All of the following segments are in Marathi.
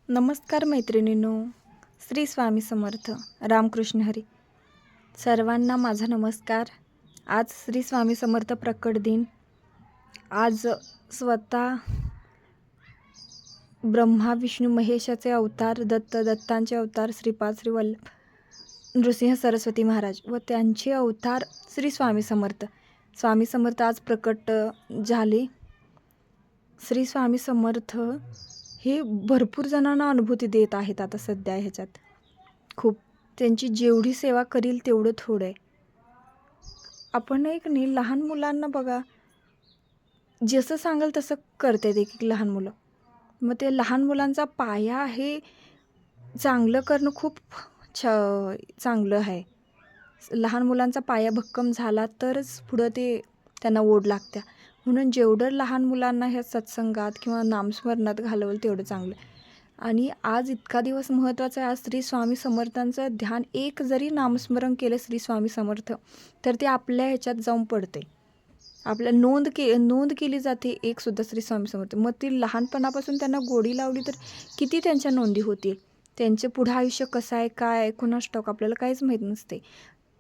नमस्कार मैत्रिणींनो. श्री स्वामी समर्थ. रामकृष्ण हरी. सर्वांना माझा नमस्कार. आज श्री स्वामी समर्थ प्रकट दिन. आज स्वतः ब्रह्मा विष्णू महेशाचे अवतार, दत्तांचे अवतार श्रीपाद श्री वल्लभ नृसिंह सरस्वती महाराज व त्यांचे अवतार श्री स्वामी समर्थ. स्वामी समर्थ आज प्रकट झाले. श्री स्वामी समर्थ हे भरपूर जणांना अनुभूती देत आहेत आता सध्या ह्याच्यात. खूप त्यांची जेवढी सेवा करील तेवढं थोडं आहे. आपण एक नाही, लहान मुलांना बघा, जसं सांगाल तसं करतात एक लहान मुलं. मग ते लहान मुलांचा पाया हे चांगलं करणं खूप चांगलं आहे. लहान मुलांचा पाया भक्कम झाला तरच पुढं ते त्यांना ओढ लागत्या. म्हणून जेवढं लहान मुलांना ह्या सत्संगात किंवा नामस्मरणात घालवलं तेवढं चांगलं. आणि आज इतका दिवस महत्त्वाचा आहे. आज श्री स्वामी समर्थांचं ध्यान, एक जरी नामस्मरण केलं श्री स्वामी समर्थ तर ते आपल्या ह्याच्यात जाऊन पडते. आपल्या नोंद केली जाते एकसुद्धा श्री स्वामी समर्थ. मग ती लहानपणापासून त्यांना गोडी लावली तर किती त्यांच्या नोंदी होतील. त्यांचं पुढं आयुष्य कसं आहे, काय आहे, कुणास ठाऊक, आपल्याला काहीच माहीत नसते.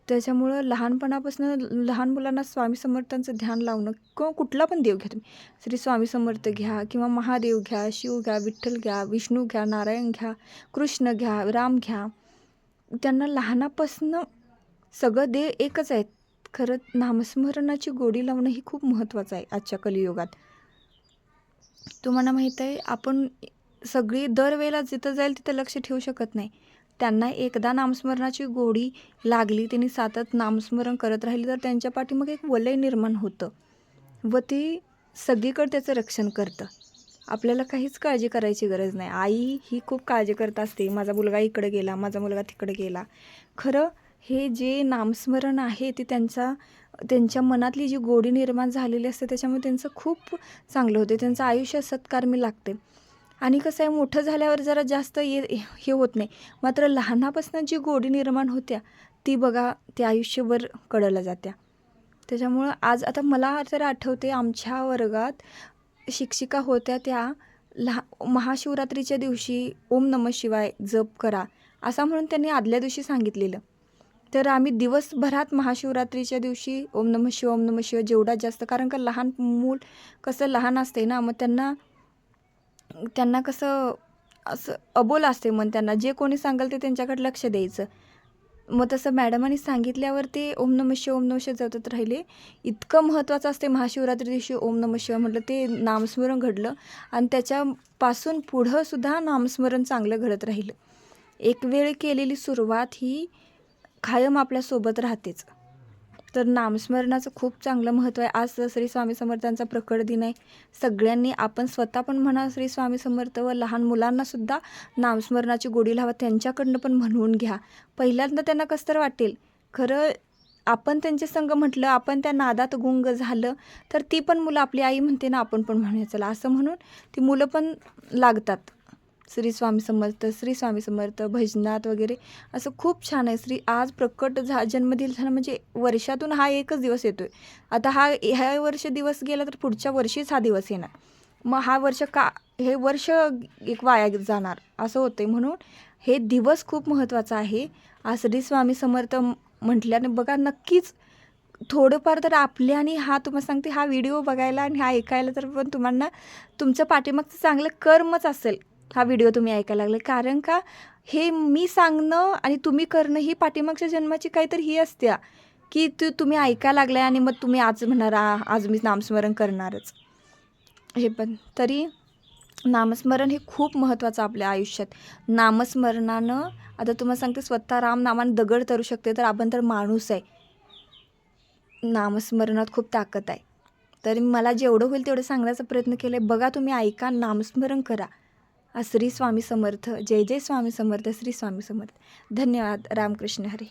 त्याच्यामुळं लहानपणापासून लहान मुलांना स्वामी समर्थांचं ध्यान लावणं, किंवा कुठला पण देव घ्या तुम्ही, श्री स्वामी समर्थ घ्या किंवा महादेव घ्या, शिव घ्या, विठ्ठल घ्या, विष्णू घ्या, नारायण घ्या, कृष्ण घ्या, राम घ्या, त्यांना लहानापासून सगळं देव एकच आहेत. खरं नामस्मरणाची गोडी लावणं ही खूप महत्त्वाचं आहे आजच्या कलियुगात. तुम्हाला माहीत आहे, आपण सगळी दरवेळेला जिथं जाईल तिथं लक्ष ठेवू शकत नाही. त्यांना एकदा नामस्मरणाची गोडी लागली, त्यांनी सतत नामस्मरण करत राहिली तर त्यांच्या पाठीमागे एक वलय निर्माण होतं व ती सगळीकडे त्याचं रक्षण करतं. आपल्याला काहीच काळजी करायची गरज नाही. आई ही खूप काळजी करत असते, माझा मुलगा इकडे गेला, माझा मुलगा तिकडे गेला. खरं हे जे नामस्मरण आहे ते त्यांच्या मनातली जी गोडी निर्माण झालेली असते त्याच्यामुळे त्यांचं खूप चांगलं होते. त्यांचं आयुष्य सत्कारमी लागते. आणि कसं आहे, मोठं झाल्यावर जरा जास्त हे होत नाही. मात्र लहानापासून जी गोडी निर्माण होत्या ती बघा, ते आयुष्यभर कळलं जात्या. त्याच्यामुळं आज आता मला तर आठवते, आमच्या वर्गात शिक्षिका होत्या, त्या महाशिवरात्रीच्या दिवशी ओम नमः शिवाय जप करा असं म्हणून त्यांनी आदल्या दिवशी सांगितलेलं. तर आम्ही दिवसभरात महाशिवरात्रीच्या दिवशी ओम नमः शिवाय जेवढा जास्त, कारण का लहान मूल कसं लहान असते ना, मग त्यांना कसं असं अबोल असते. मग त्यांना जे कोणी सांगाल ते त्यांच्याकडे लक्ष द्यायचं. मग तसं मॅडमांनी सांगितल्यावर ते ओम नमः शिवाय जपत राहिले. इतकं महत्त्वाचं असते महाशिवरात्री दिवशी ओम नमः शिवाय म्हटलं, ते नामस्मरण घडलं आणि त्याच्यापासून पुढंसुद्धा नामस्मरण चांगलं घडत राहिलं. एक वेळ केलेली सुरुवात ही कायम आपल्यासोबत राहतेच. तर नामस्मरणाचं खूप चांगलं महत्त्व आहे. आज श्री स्वामी समर्थांचा प्रकट दिन आहे. सगळ्यांनी आपण स्वतः पण म्हणा श्री स्वामी समर्थ, व लहान मुलांनासुद्धा नामस्मरणाची गोडी लावा. त्यांच्याकडनं पण म्हणून घ्या. पहिल्यांदा त्यांना कसं तर वाटेल, खरं आपण त्यांच्या संग म्हटलं, आपण त्या नादात गुंग झालं तर ती पण मुलं, आपली आई म्हणते ना, आपण पण म्हणूया चला असं म्हणून ती मुलं पण लागतात. श्री स्वामी समर्थ, श्री स्वामी समर्थ भजनात वगैरे असं खूप छान आहे. आज प्रकट जन्मदिन झाला म्हणजे वर्षातून हा एकच दिवस येतो आहे. आता ह्या वर्ष दिवस गेला तर पुढच्या वर्षीच हा दिवस येणार. मग हे वर्ष एक वाया जाणार असं होतं. म्हणून हे दिवस खूप महत्त्वाचा आहे. आज श्री स्वामी समर्थ म्हटल्याने बघा, नक्कीच थोडंफार तर आपल्याने, हा तुम्हाला सांगते, हा व्हिडिओ बघायला आणि हा ऐकायला तर पण तुम्हाला तुमचं पाठीमागचं चांगलं कर्मच असेल हा व्हिडिओ तुम्ही ऐकायला लागले. कारण का, हे मी सांगणं आणि तुम्ही करणं ही पाठीमागच्या जन्माची काहीतरी ही असते की तुम्ही ऐकायला लागलाय आणि मग तुम्ही आज म्हणणार आज मी नामस्मरण करणारच. हे पण तरी नामस्मरण हे खूप महत्त्वाचं आपल्या आयुष्यात. नामस्मरणानं, आता तुम्हाला सांगते, स्वतः राम नामानं दगड तरू शकते, तर आपण तर माणूस आहे. नामस्मरणात खूप ताकद आहे. तरी मला जेवढं होईल तेवढं सांगण्याचा प्रयत्न केला आहे. बघा, तुम्ही ऐका, नामस्मरण करा. श्री स्वामी समर्थ. जय जय स्वामी समर्थ. श्री स्वामी समर्थ. धन्यवाद. रामकृष्ण हरी.